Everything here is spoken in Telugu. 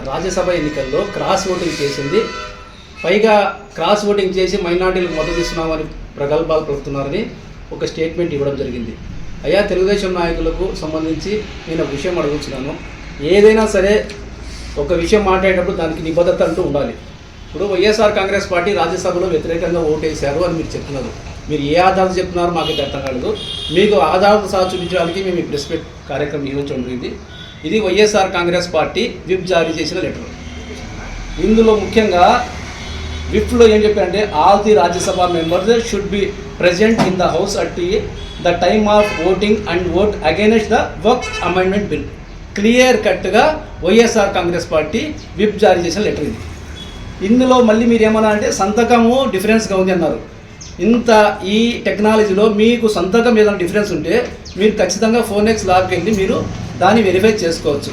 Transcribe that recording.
రాజ్యసభ ఎన్నికల్లో క్రాస్ ఓటింగ్ చేసింది, పైగా క్రాస్ ఓటింగ్ చేసి మైనార్టీలకు మద్దతు ఇస్తున్నామని ప్రగల్భాలు పలుకుతున్నారని ఒక స్టేట్మెంట్ ఇవ్వడం జరిగింది. అయ్యా, తెలుగుదేశం నాయకులకు సంబంధించి నేను ఒక విషయం అడుగుతున్నాను. ఏదైనా సరే ఒక విషయం మాట్లాడేటప్పుడు దానికి నిబద్ధత అంటూ ఉండాలి. ఇప్పుడు వైఎస్ఆర్ కాంగ్రెస్ పార్టీ రాజ్యసభలో వ్యతిరేకంగా ఓటేశారు అని మీరు చెప్తున్నారు. మీరు ఏ ఆధారాలు చెప్తున్నారు మాకైతే అర్థం కాలేదు. మీకు ఆధారాలు సహా చూపించడానికి మేము ఈ ప్రెస్ మీట్ కార్యక్రమం నిర్వహించడం జరిగింది. ఇది వైఎస్ఆర్ కాంగ్రెస్ పార్టీ విప్ జారీ చేసిన లెటర్. ఇందులో ముఖ్యంగా విప్లో ఏం చెప్పారంటే, all the Rajya Sabha members should be present in the house at the time of voting and vote against the work amendment bill. Clear కట్గా వైఎస్ఆర్ కాంగ్రెస్ పార్టీ విప్ జారీ చేసిన లెటర్ ఇది. ఇందులో మళ్ళీ మీరు ఏమన్నా అంటే సంతకము డిఫరెన్స్గా ఉంది అన్నారు. ఇంత ఈ టెక్నాలజీలో మీకు సంతకం ఏదైనా డిఫరెన్స్ ఉంటే మీరు ఖచ్చితంగా ఫోనెక్స్ ల్యాబ్కి వెళ్ళి మీరు దాన్ని వెరిఫై చేసుకోవచ్చు.